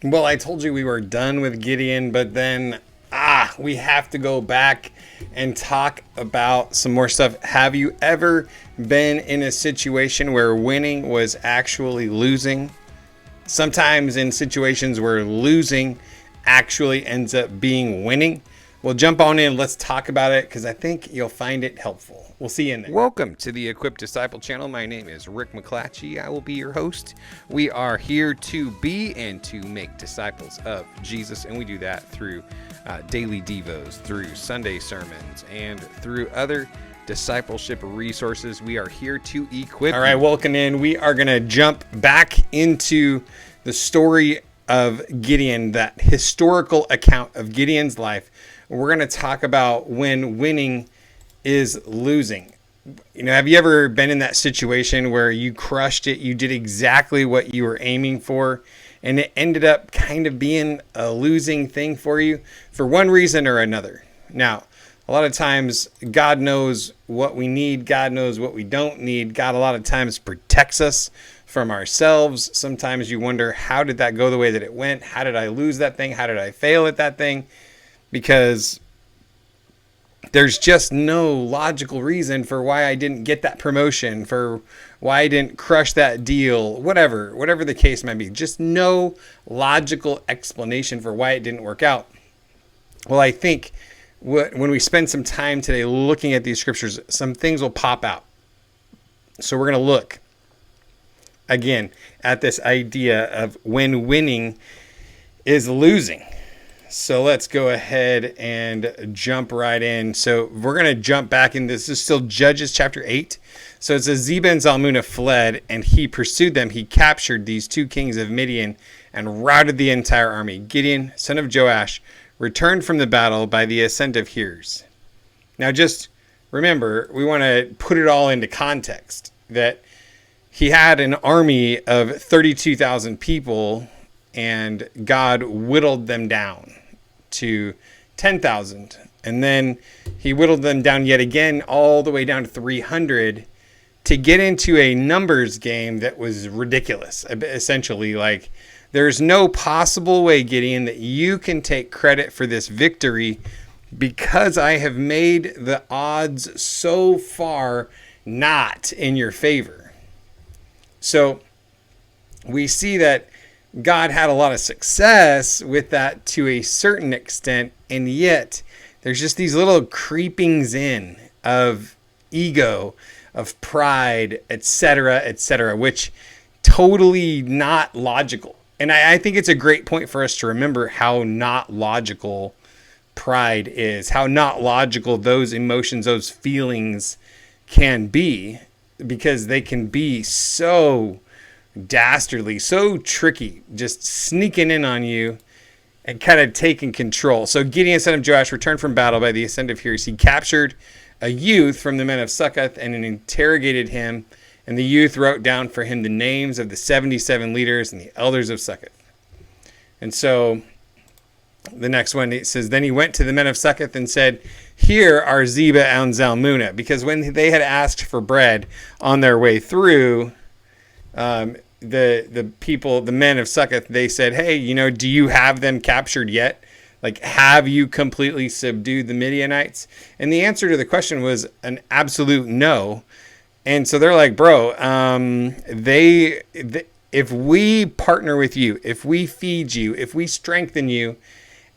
Well, I told you we were done with Gideon, but then we have to go back and talk about some more stuff. Have you ever been in a situation where winning was actually losing? Sometimes in situations where losing actually ends up being winning. Well, jump on in. Let's talk about it because I think you'll find it helpful. We'll see you in there. Welcome to the Equipped Disciple channel. My name is Rick McClatchy. I will be your host. We are here to be and to make disciples of Jesus, and we do that through daily devos, through Sunday sermons, and through other discipleship resources. We are here to equip. All right, welcome in. We are going to jump back into the story of Gideon, that historical account of Gideon's life. We're going to talk about when winning is losing. You know, have you ever been in that situation where you crushed it, you did exactly what you were aiming for, and it ended up kind of being a losing thing for you for one reason or another? Now, a lot of times God knows what we need. God knows what we don't need. God a lot of times protects us from ourselves. Sometimes you wonder, how did that go the way that it went? How did I lose that thing? How did I fail at that thing? Because there's just no logical reason for why I didn't get that promotion, for why I didn't crush that deal, whatever the case might be. Just no logical explanation for why it didn't work out. Well, I think when we spend some time today looking at these scriptures, some things will pop out. So we're going to look again at this idea of when winning is losing. So let's go ahead and jump right in. So we're going to jump back in. This is still Judges chapter 8. So it says, Zebah and Zalmunna fled, and he pursued them. He captured these two kings of Midian and routed the entire army. Gideon, son of Joash, returned from the battle by the ascent of Hears. Now just remember, we want to put it all into context, that he had an army of 32,000 people, and God whittled them down to 10,000. And then he whittled them down yet again all the way down to 300 to get into a numbers game that was ridiculous. Essentially, like, there's no possible way, Gideon, that you can take credit for this victory because I have made the odds so far not in your favor. So we see that God had a lot of success with that to a certain extent, and yet there's just these little creepings in of ego, of pride, etc., which totally not logical. And I think it's a great point for us to remember how not logical pride is, how not logical those emotions, those feelings can be, because they can be so dastardly, so tricky, just sneaking in on you and kind of taking control. So Gideon, son of Joash, returned from battle by the ascent of Hears. He captured a youth from the men of Succoth and interrogated him, and the youth wrote down for him the names of the 77 leaders and the elders of Succoth. And so the next one, it says, then he went to the men of Succoth and said, here are Zebah and Zalmunna, because when they had asked for bread on their way through, the people, the men of Succoth, they said, hey, do you have them captured yet? Like, have you completely subdued the Midianites? And the answer to the question was an absolute no. And so they're like, bro, if we partner with you, if we feed you, if we strengthen you,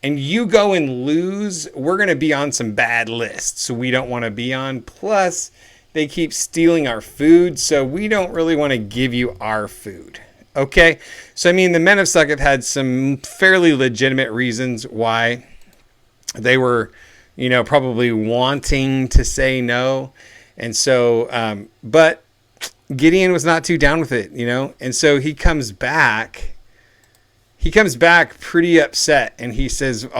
and you go and lose, we're going to be on some bad lists we don't want to be on. Plus, they keep stealing our food, so we don't really want to give you our food. Okay? So, I mean, the men of Succoth had some fairly legitimate reasons why they were, probably wanting to say no. And so, but Gideon was not too down with it, And so he comes back. He comes back pretty upset, and he says, here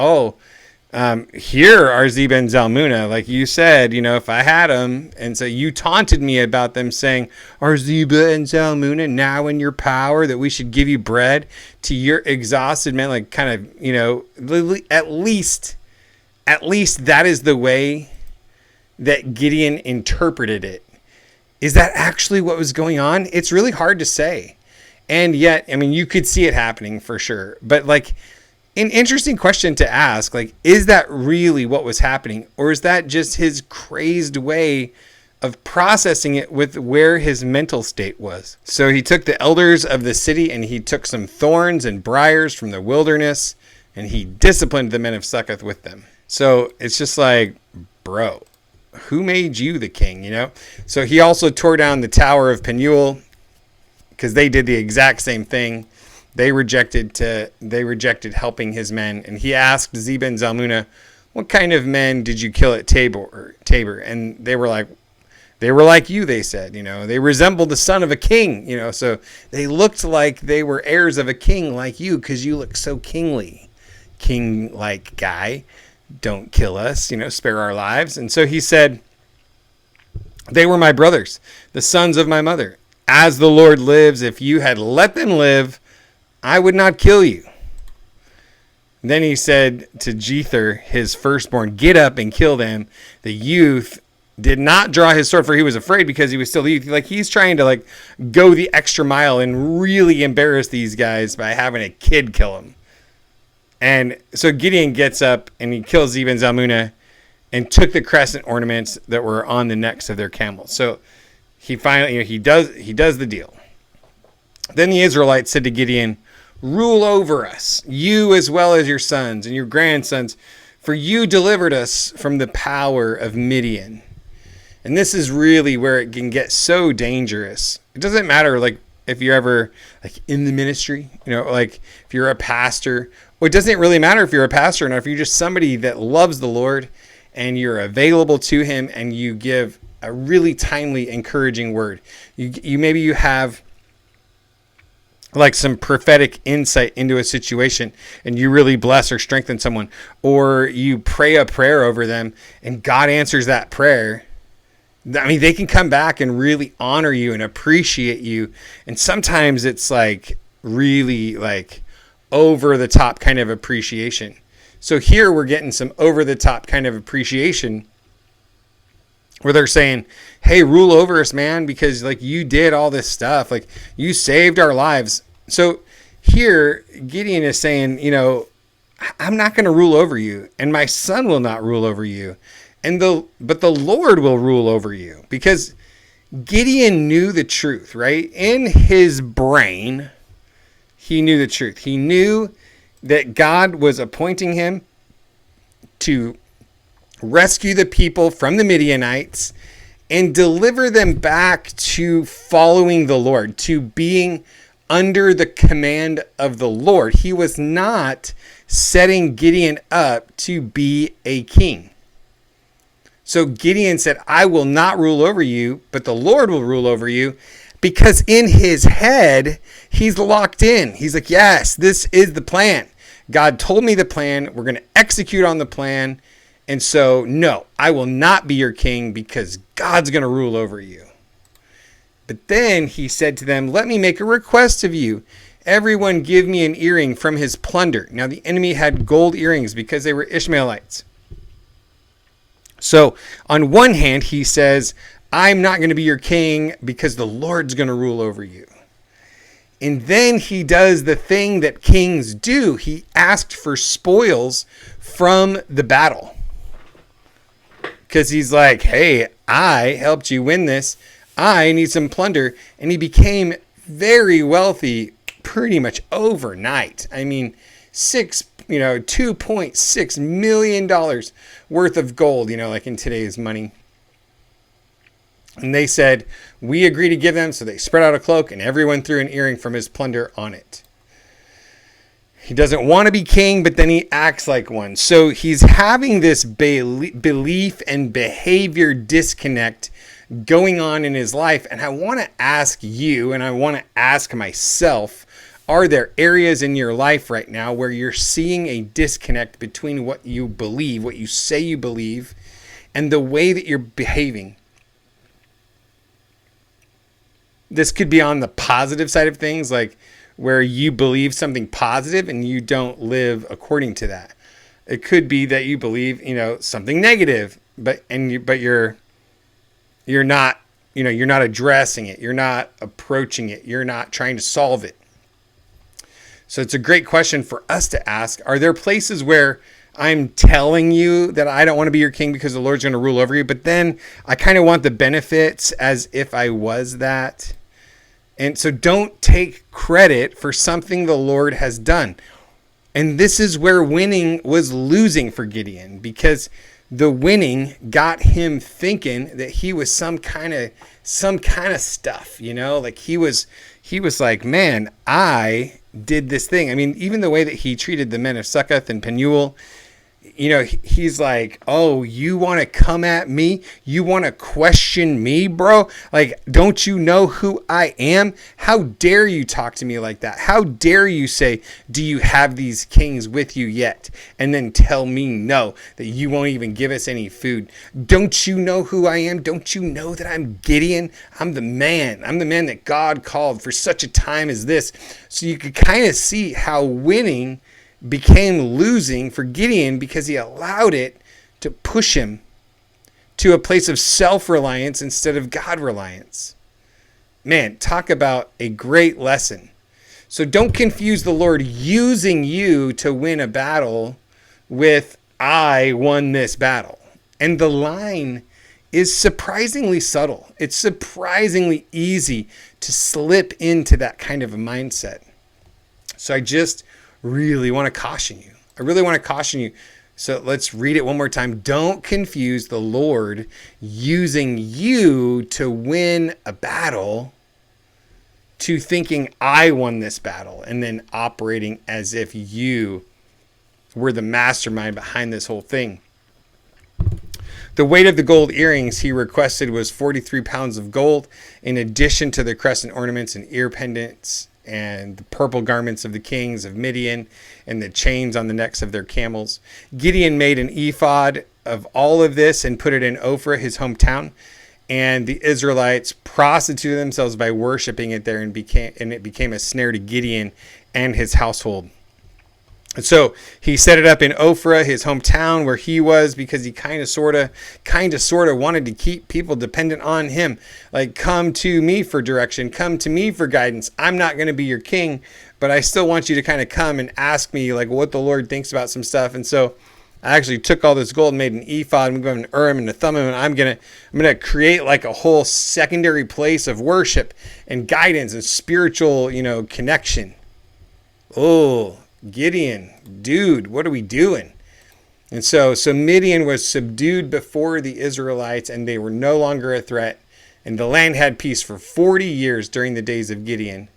are Zebah and Zalmunna, like you said, if I had them. And so you taunted me about them, saying, are Zebah and Zalmunna now in your power, that we should give you bread to your exhausted men? Like, kind of, at least that is the way that Gideon interpreted it. Is that actually what was going on? It's really hard to say. And yet, I mean, you could see it happening for sure. But like, an interesting question to ask, like, is that really what was happening? Or is that just his crazed way of processing it with where his mental state was? So he took the elders of the city and he took some thorns and briars from the wilderness and he disciplined the men of Succoth with them. So it's just like, bro, who made you the king, you know? So he also tore down the Tower of Penuel because they did the exact same thing. They rejected helping his men. And he asked Zebah and Zalmunna, what kind of men did you kill at Tabor? And they were like you, they said, you know, they resembled the son of a king, you know, so they looked like they were heirs of a king like you because you look so kingly. King-like guy, don't kill us, you know, spare our lives. And so he said, they were my brothers, the sons of my mother. As the Lord lives, if you had let them live, I would not kill you. Then he said to Jether, his firstborn, get up and kill them. The youth did not draw his sword, for he was afraid because he was still a youth. Like, he's trying to like go the extra mile and really embarrass these guys by having a kid kill him. And so Gideon gets up and he kills Zebah and Zalmunna and took the crescent ornaments that were on the necks of their camels. So he finally, you know, he does the deal. Then the Israelites said to Gideon, rule over us, you as well as your sons and your grandsons, for you delivered us from the power of Midian. And this is really where it can get so dangerous. It doesn't matter, like, if you're ever like in the ministry, you know, like if you're a pastor, well, it doesn't really matter if you're a pastor or not. If you're just somebody that loves the Lord and you're available to him and you give a really timely, encouraging word, you have like some prophetic insight into a situation and you really bless or strengthen someone, or you pray a prayer over them and God answers that prayer. I mean, they can come back and really honor you and appreciate you. And sometimes it's like really like over the top kind of appreciation. So here we're getting some over the top kind of appreciation where they're saying, hey, rule over us, man, because like you did all this stuff, like you saved our lives. So here Gideon is saying, you know, I'm not going to rule over you and my son will not rule over you. But the Lord will rule over you, because Gideon knew the truth, right? In his brain, he knew the truth. He knew that God was appointing him to rescue the people from the Midianites and deliver them back to following the Lord, to being under the command of the Lord. He was not setting Gideon up to be a king. So Gideon said, I will not rule over you, but the Lord will rule over you, because in his head, he's locked in. He's like, yes, this is the plan. God told me the plan. We're going to execute on the plan. And so, no, I will not be your king because God's going to rule over you. But then he said to them, let me make a request of you. Everyone give me an earring from his plunder. Now the enemy had gold earrings because they were Ishmaelites. So on one hand, he says, I'm not going to be your king because the Lord's going to rule over you. And then he does the thing that kings do. He asked for spoils from the battle. Because he's like, hey, I helped you win this. I need some plunder. And he became very wealthy pretty much overnight. I mean, $2.6 million worth of gold, you know, like in today's money. And they said, we agree to give them. So they spread out a cloak and everyone threw an earring from his plunder on it. He doesn't want to be king, but then he acts like one. So he's having this belief and behavior disconnect going on in his life. And I want to ask you, and I want to ask myself, are there areas in your life right now where you're seeing a disconnect between what you believe, what you say you believe, and the way that you're behaving? This could be on the positive side of things, like where you believe something positive and you don't live according to that. It could be that you believe, you know, something negative, but you're not you're not addressing it. You're not approaching it. You're not trying to solve it. So it's a great question for us to ask. Are there places where I'm telling you that I don't want to be your king because the Lord's going to rule over you, but then I kind of want the benefits as if I was that? And so don't take credit for something the Lord has done. And this is where winning was losing for Gideon, because the winning got him thinking that he was some kind of stuff, like he was like, man, I did this thing. I mean, even the way that he treated the men of Succoth and Penuel, he's like, oh, you want to come at me? You want to question me, bro? Like, don't you know who I am? How dare you talk to me like that? How dare you say, do you have these kings with you yet? And then tell me no, that you won't even give us any food. Don't you know who I am? Don't you know that I'm Gideon? I'm the man that God called for such a time as this. So you could kind of see how winning became losing for Gideon, because he allowed it to push him to a place of self-reliance instead of God-reliance. Man, talk about a great lesson. So don't confuse the Lord using you to win a battle with, I won this battle. And the line is surprisingly subtle. It's surprisingly easy to slip into that kind of a mindset. So I just really want to caution you. So let's read it one more time. Don't confuse the Lord using you to win a battle to thinking I won this battle, and then operating as if you were the mastermind behind this whole thing. The weight of the gold earrings he requested was 43 pounds of gold, in addition to the crescent ornaments and ear pendants and the purple garments of the kings of Midian and the chains on the necks of their camels. Gideon made an ephod of all of this and put it in Ophrah, his hometown. And the Israelites prostituted themselves by worshiping it there, and it became a snare to Gideon and his household. And so he set it up in Ophrah, his hometown, where he was, because he kind of sort of wanted to keep people dependent on him. Like, come to me for direction, come to me for guidance. I'm not going to be your king, but I still want you to kind of come and ask me like what the Lord thinks about some stuff. And so I actually took all this gold and made an ephod. I'm going to Urim and a Thummim, and I'm gonna create like a whole secondary place of worship and guidance and spiritual, connection. Oh, Gideon, dude, what are we doing? And so Midian was subdued before the Israelites, and they were no longer a threat. And the land had peace for 40 years during the days of Gideon.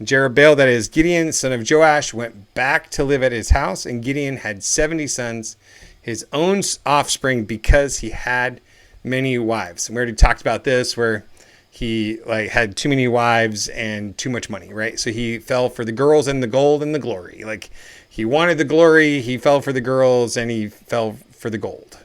Jerubbaal, that is Gideon, son of Joash, went back to live at his house, and Gideon had 70 sons, his own offspring, because he had many wives. And we already talked about this, where he had too many wives and too much money, right? So he fell for the girls and the gold and the glory. Like, he wanted the glory, he fell for the girls, and he fell for the gold.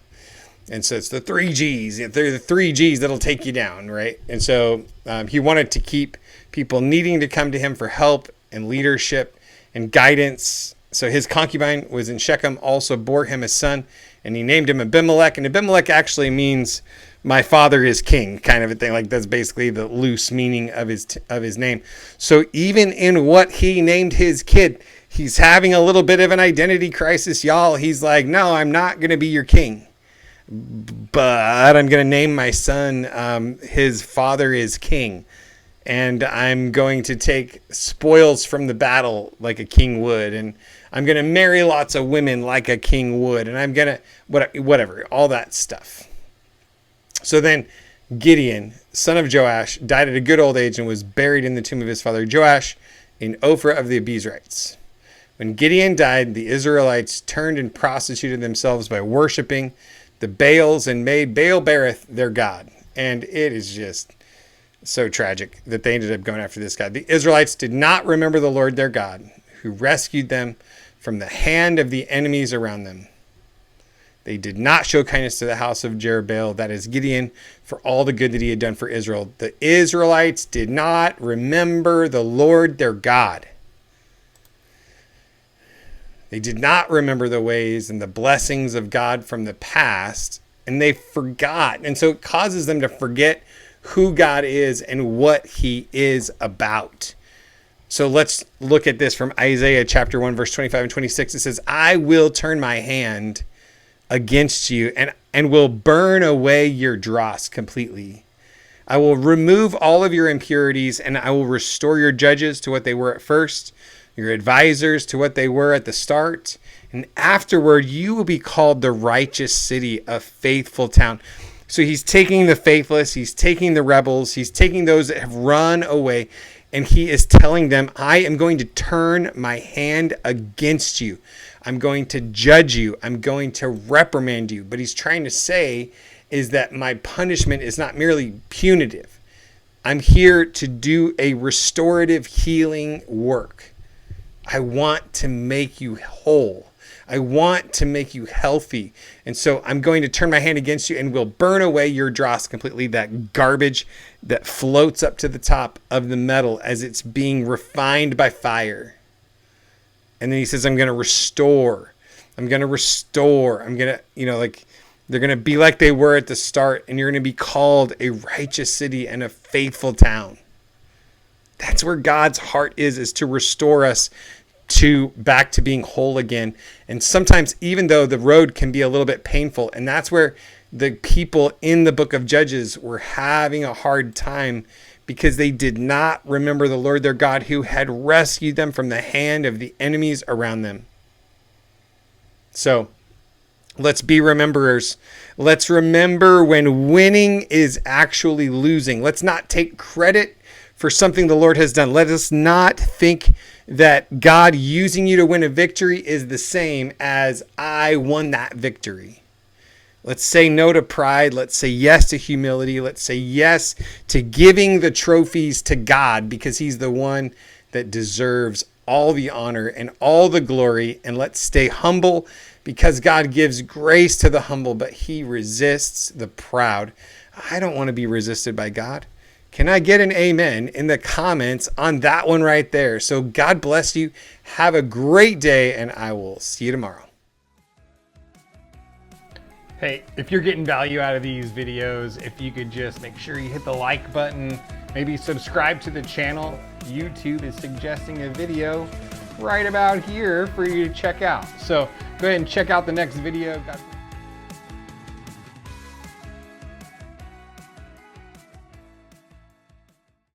And so it's the 3 G's. They're the 3 G's that'll take you down, right? And so he wanted to keep people needing to come to him for help and leadership and guidance. So his concubine was in Shechem, also bore him a son, and he named him Abimelech. And Abimelech actually means my father is king, kind of a thing. Like, that's basically the loose meaning of his name. So even in what he named his kid, he's having a little bit of an identity crisis, y'all. He's like, no, I'm not going to be your king, but I'm going to name my son, his father is king. And I'm going to take spoils from the battle like a king would. And I'm going to marry lots of women like a king would. And I'm going to, whatever, all that stuff. So then Gideon, son of Joash, died at a good old age and was buried in the tomb of his father Joash in Ophrah of the Abiezrites. When Gideon died, the Israelites turned and prostituted themselves by worshiping the Baals and made Baal-berith their god. And it is just so tragic that they ended up going after this god. The Israelites did not remember the Lord their God, who rescued them from the hand of the enemies around them. They did not show kindness to the house of Jerubbaal, that is Gideon, for all the good that he had done for Israel. The Israelites did not remember the Lord their God. They did not remember the ways and the blessings of God from the past, and they forgot. And so it causes them to forget who God is and what he is about. So let's look at this from Isaiah chapter 1, verse 25 and 26. It says, I will turn my hand against you and will burn away your dross completely. I will remove all of your impurities, and I will restore your judges to what they were at first, your advisors to what they were at the start. And afterward, you will be called the righteous city, a faithful town. So he's taking the faithless, he's taking the rebels, he's taking those that have run away, and he is telling them, I am going to turn my hand against you. I'm going to judge you. I'm going to reprimand you. But he's trying to say is that my punishment is not merely punitive. I'm here to do a restorative healing work. I want to make you whole. I want to make you healthy. And so I'm going to turn my hand against you and will burn away your dross completely, that garbage that floats up to the top of the metal as it's being refined by fire. And then he says, I'm going to restore. I'm going to, they're going to be like they were at the start, and you're going to be called a righteous city and a faithful town. That's where God's heart is to restore us back to being whole again. And sometimes, even though the road can be a little bit painful, and that's where the people in the book of Judges were having a hard time because they did not remember the Lord their God who had rescued them from the hand of the enemies around them. So let's be rememberers. Let's remember when winning is actually losing. Let's not take credit for something the Lord has done. Let us not think that God using you to win a victory is the same as I won that victory. Let's say no to pride. Let's say yes to humility. Let's say yes to giving the trophies to God because he's the one that deserves all the honor and all the glory. And let's stay humble because God gives grace to the humble, but he resists the proud. I don't want to be resisted by God. Can I get an amen in the comments on that one right there? So God bless you. Have a great day, and I will see you tomorrow. Hey, if you're getting value out of these videos, if you could just make sure you hit the like button, maybe subscribe to the channel. YouTube is suggesting a video right about here for you to check out. So go ahead and check out the next video.